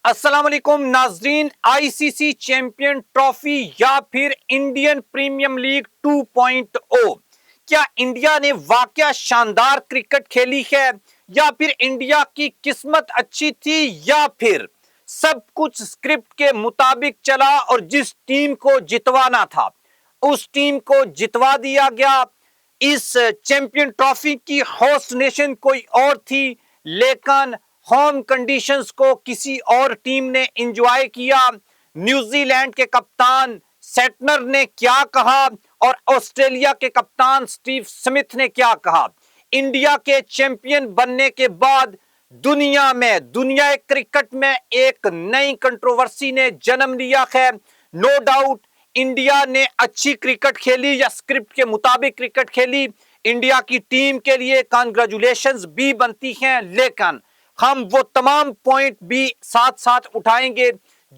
अस्सलाम वालेकुम नाजरीन। आईसीसी चैंपियन ट्रॉफी या फिर इंडियन प्रीमियम लीग 2.0, क्या इंडिया ने वाकया शानदार क्रिकेट खेली है या फिर इंडिया की किस्मत अच्छी थी या फिर सब कुछ स्क्रिप्ट के मुताबिक चला और जिस टीम को जितवाना था उस टीम को जितवा दिया गया। इस चैंपियन ट्रॉफी की होस्ट नेशन कोई और थी, लेकिन होम कंडीशंस को किसी और टीम ने एंजॉय किया। न्यूजीलैंड के कप्तान सेटनर ने क्या कहा और ऑस्ट्रेलिया के कप्तान स्टीव स्मिथ ने क्या कहा। इंडिया के चैंपियन बनने के बाद दुनिया क्रिकेट में एक नई कंट्रोवर्सी ने जन्म लिया है। नो डाउट इंडिया ने अच्छी क्रिकेट खेली या स्क्रिप्ट के मुताबिक क्रिकेट खेली। इंडिया की टीम के लिए कांग्रेचुलेशंस भी बनती हैं, लेकिन हम वो तमाम पॉइंट भी साथ साथ उठाएंगे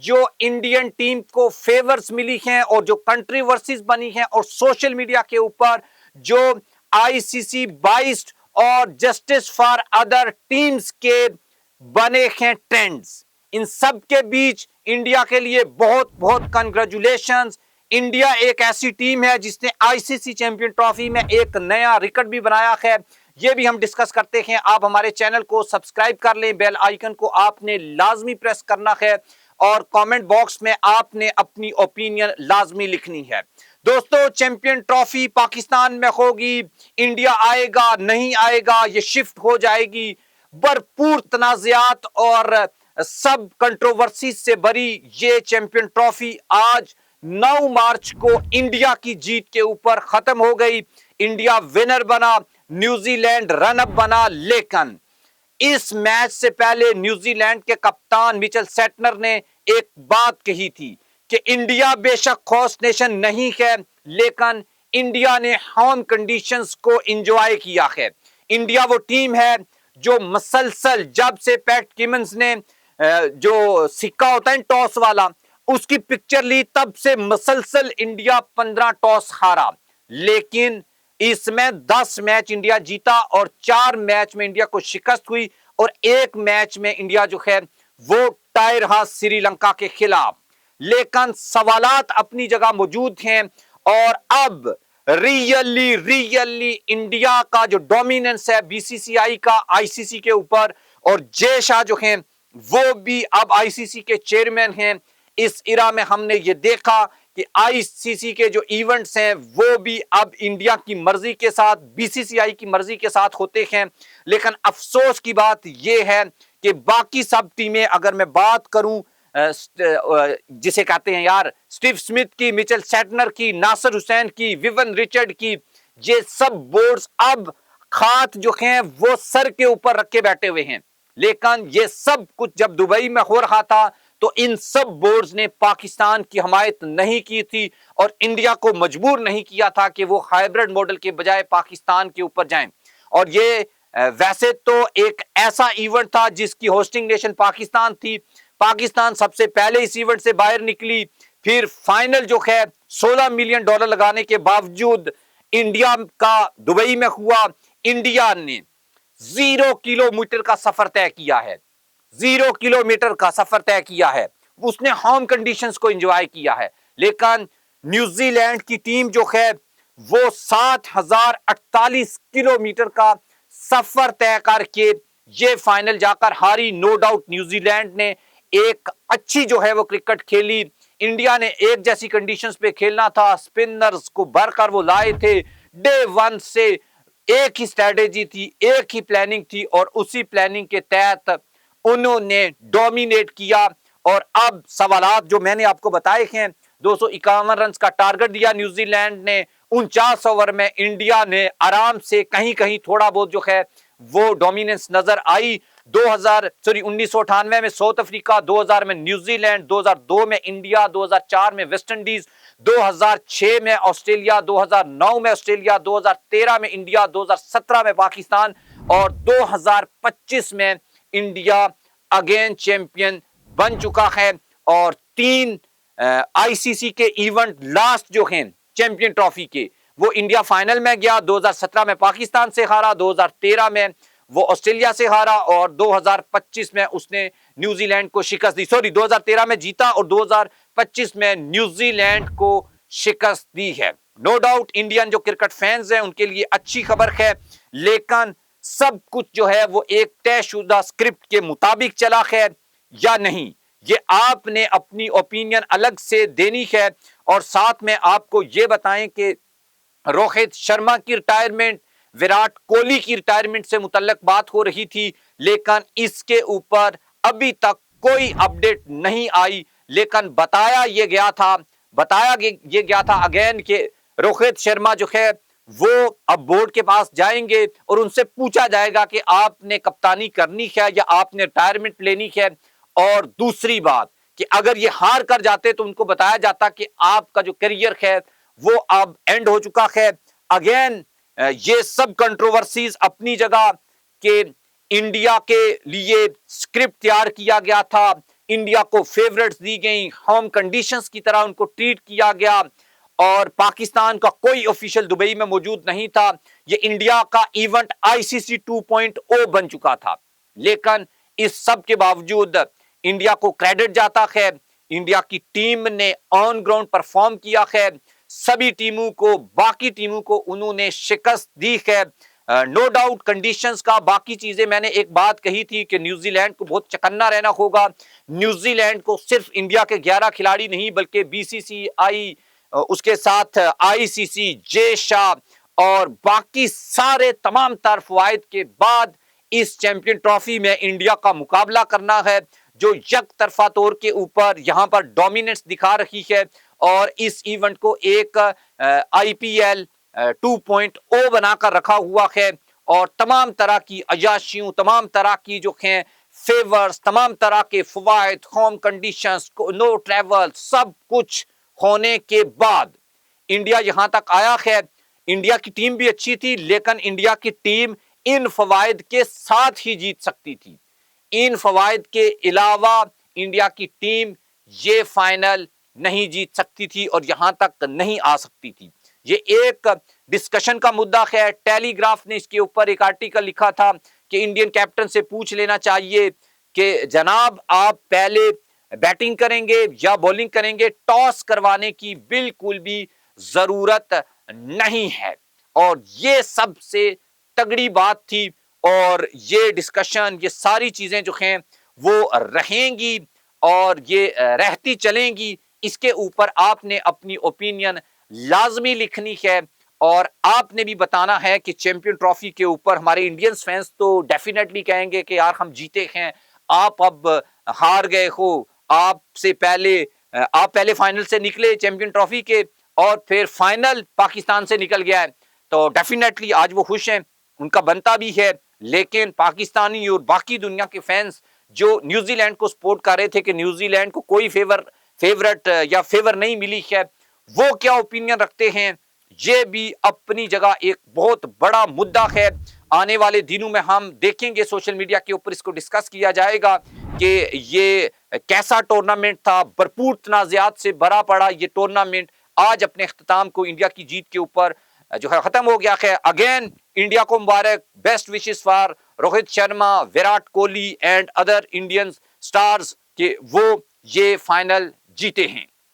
जो इंडियन टीम को फेवर्स मिली हैं और जो कंट्रोवर्सीज बनी हैं और सोशल मीडिया के ऊपर जो आईसीसी बाइस्ड और जस्टिस फॉर अदर टीम्स के बने हैं ट्रेंड्स। इन सब के बीच इंडिया के लिए बहुत बहुत कंग्रेचुलेशंस। इंडिया एक ऐसी टीम है जिसने आईसीसी चैंपियन ट्रॉफी में एक नया रिकॉर्ड भी बनाया है, ये भी हम डिस्कस करते हैं। आप हमारे चैनल को सब्सक्राइब कर लें, बेल आइकन को आपने लाजमी प्रेस करना है और कमेंट बॉक्स में आपने अपनी ओपिनियन लाजमी लिखनी है। दोस्तों, चैंपियन ट्रॉफी पाकिस्तान में होगी, इंडिया आएगा नहीं आएगा, ये शिफ्ट हो जाएगी। भरपूर तनाज़ात और सब कंट्रोवर्सी से भरी ये चैंपियन ट्रॉफी आज 9 मार्च को इंडिया की जीत के ऊपर खत्म हो गई। इंडिया विनर बना, न्यूजीलैंड रन अप बना, लेकिन इस मैच से पहले न्यूजीलैंड के कप्तान मिचेल सेटनर ने एक बात कही थी कि इंडिया बेशक होस्ट नेशन नहीं है, लेकिन इंडिया ने होम कंडीशंस को एंजॉय किया है। इंडिया वो टीम है जो मसलसल जब से पैट कमिंस ने जो सिक्का होता है टॉस वाला उसकी पिक्चर ली, तब से मसलसल इंडिया 15 टॉस हारा, लेकिन इसमें 10 मैच इंडिया जीता और 4 मैच में इंडिया को शिकस्त हुई और एक मैच में इंडिया जो है वो टाई रहा श्रीलंका के खिलाफ। लेकिन सवालात अपनी जगह मौजूद हैं और अब रियली इंडिया का जो डोमिनेंस है बीसीसीआई का आईसीसी के ऊपर, और जय शाह जो हैं वो भी अब आईसीसी के चेयरमैन हैं। इस इरा में हमने ये देखा कि आईसीसी के जो इवेंट्स हैं वो भी अब इंडिया की मर्जी के साथ, बीसीसीआई की मर्जी के साथ होते हैं। लेकिन अफसोस की बात यह है कि बाकी सब टीमें, अगर मैं बात करूं जिसे कहते हैं यार स्टीव स्मिथ की, मिचेल सेटनर की, नासिर हुसैन की, विवन रिचर्ड की, ये सब बोर्ड्स अब खात जो हैं वो सर के ऊपर रख के बैठे हुए हैं। लेकिन ये सब कुछ जब दुबई में हो रहा था तो इन सब बोर्ड्स ने पाकिस्तान की हमायत नहीं की थी और इंडिया को मजबूर नहीं किया था कि वो हाइब्रिड मॉडल के बजाय पाकिस्तान के ऊपर जाएं। और ये वैसे तो एक ऐसा इवेंट था जिसकी होस्टिंग नेशन पाकिस्तान थी। पाकिस्तान सबसे पहले इस इवेंट से बाहर निकली, फिर फाइनल जो है $16 मिलियन लगाने के बावजूद इंडिया का दुबई में हुआ। इंडिया ने 0 किलोमीटर का सफर तय किया है, 0 किलोमीटर का सफर तय किया है। उसने होम कंडीशंस को एंजॉय किया है। लेकिन न्यूजीलैंड की टीम जो है वो 7048 किलोमीटर का सफर तय करके ये फाइनल जाकर हारी। नो डाउट न्यूजीलैंड ने एक अच्छी जो है वो क्रिकेट खेली। इंडिया ने एक जैसी कंडीशंस पे खेलना था, स्पिनर्स को भरकर वो लाए थे। डे 1 से एक ही स्ट्रेटेजी थी, एक ही प्लानिंग थी और उसी प्लानिंग के तहत उन्होंने डोमिनेट किया। और अब सवालात जो मैंने आपको बताए हैं, 251 रन का टारगेट दिया न्यूजीलैंड ने। 49 ओवर में इंडिया ने आराम से कहीं कहीं थोड़ा बहुत जो है वो डोमिनेंस नजर आई। 1998 में साउथ अफ्रीका, 2000 में न्यूजीलैंड, 2002 में इंडिया, 2004 में वेस्ट इंडीज, 2006 में ऑस्ट्रेलिया, 2009 में ऑस्ट्रेलिया, 2013 में इंडिया, 2017 में पाकिस्तान और 2025 में इंडिया अगेन चैंपियन बन चुका है। और 3 आईसीसी के इवेंट लास्ट जो हैं चैंपियन ट्रॉफी के, वो इंडिया फाइनल में गया, 2017 में पाकिस्तान से हारा, 2013 में वो ऑस्ट्रेलिया से हारा और 2025 में उसने न्यूजीलैंड को शिकस्त दी। सॉरी, 2013 में जीता और 2025 में न्यूजीलैंड को शिकस्त दी है। नो डाउट इंडियन जो क्रिकेट फैंस हैं उनके लिए अच्छी खबर है, लेकिन सब कुछ जो है वो एक तयशुदा स्क्रिप्ट के मुताबिक चला है या नहीं, ये आपने अपनी ओपिनियन अलग से देनी है। और साथ में आपको ये बताएं कि रोहित शर्मा की रिटायरमेंट, विराट कोहली की रिटायरमेंट से मुतल्लक बात हो रही थी, लेकिन इसके ऊपर अभी तक कोई अपडेट नहीं आई। लेकिन बताया ये गया था अगेन कि रोहित शर्मा जो है वो अब बोर्ड के पास जाएंगे और उनसे पूछा जाएगा कि आपने कप्तानी करनी है या आपने रिटायरमेंट लेनी है। और दूसरी बात कि अगर ये हार कर जाते तो उनको बताया जाता कि आपका जो करियर है वो अब एंड हो चुका है। अगेन ये सब कंट्रोवर्सीज अपनी जगह के इंडिया के लिए स्क्रिप्ट तैयार किया गया था, इंडिया को फेवरेट्स दी गई, होम कंडीशंस की तरह उनको ट्रीट किया गया और पाकिस्तान का कोई ऑफिशियल दुबई में मौजूद नहीं था। ये इंडिया का इवेंट आईसीसी 2.0 बन चुका था, लेकिन इस सब के बावजूद इंडिया को क्रेडिट जाता है। इंडिया की टीम ने ऑन ग्राउंड परफॉर्म किया है, सभी टीमों को, बाकी टीमों को उन्होंने शिकस्त दी है। नो डाउट कंडीशंस का, बाकी चीजें, मैंने एक बात कही थी कि न्यूजीलैंड को बहुत चकन्ना रहना होगा। न्यूजीलैंड को सिर्फ इंडिया के 11 खिलाड़ी नहीं बल्कि बीसीसीआई, उसके साथ आईसीसी, जे शाह और बाकी सारे तमाम तर फवायद के बाद इस चैंपियन ट्रॉफी में इंडिया का मुकाबला करना है, जो यक तरफा तौर के ऊपर यहां पर डोमिनेंस दिखा रही है और इस इवेंट को एक आईपीएल 2.0 बनाकर रखा हुआ है। और तमाम तरह की अयाशियों, तमाम तरह की जो हैं फेवर्स, तमाम तरह के फवायद, होम कंडीशंस, नो ट्रैवल, सब कुछ होने के बाद इंडिया यहां तक आया है। इंडिया की टीम भी अच्छी थी, लेकिन इंडिया की टीम इन फवायद के साथ ही जीत सकती थी। इन फवायद के अलावा इंडिया की टीम ये फाइनल नहीं जीत सकती थी और यहां तक नहीं आ सकती थी। ये एक डिस्कशन का मुद्दा है। टेलीग्राफ ने इसके ऊपर एक आर्टिकल लिखा था कि इंडियन कैप्टन से पूछ लेना चाहिए कि जनाब आप पहले बैटिंग करेंगे या बॉलिंग करेंगे, टॉस करवाने की बिल्कुल भी जरूरत नहीं है। और ये सबसे तगड़ी बात थी और ये डिस्कशन, ये सारी चीजें जो हैं वो रहेंगी और ये रहती चलेंगी। इसके ऊपर आपने अपनी ओपिनियन लाजमी लिखनी है और आपने भी बताना है कि चैंपियन ट्रॉफी के ऊपर हमारे इंडियंस फैंस तो डेफिनेटली कहेंगे कि यार हम जीते हैं, आप अब हार गए हो, आप पहले फाइनल से निकले चैंपियन ट्रॉफी के और फिर फाइनल पाकिस्तान से निकल गया है, तो डेफिनेटली आज वो खुश हैं, उनका बनता भी है। लेकिन पाकिस्तानी और बाकी दुनिया के फैंस जो न्यूजीलैंड को सपोर्ट कर रहे थे कि न्यूजीलैंड को कोई फेवरेट या फेवर नहीं मिली है, वो क्या ओपिनियन रखते हैं, ये भी अपनी जगह एक बहुत बड़ा मुद्दा है। आने वाले दिनों में हम देखेंगे, सोशल मीडिया के ऊपर इसको डिस्कस किया जाएगा कि ये कैसा टूर्नामेंट था। भरपूर तनाज़ात से भरा पड़ा ये टूर्नामेंट आज अपने अख्ताम को इंडिया की जीत के ऊपर जो है खत्म हो गया है। अगेन इंडिया को मुबारक, best wishes for Rohit Sharma, Virat Kohli and other Indian stars के वो ये फाइनल जीते हैं।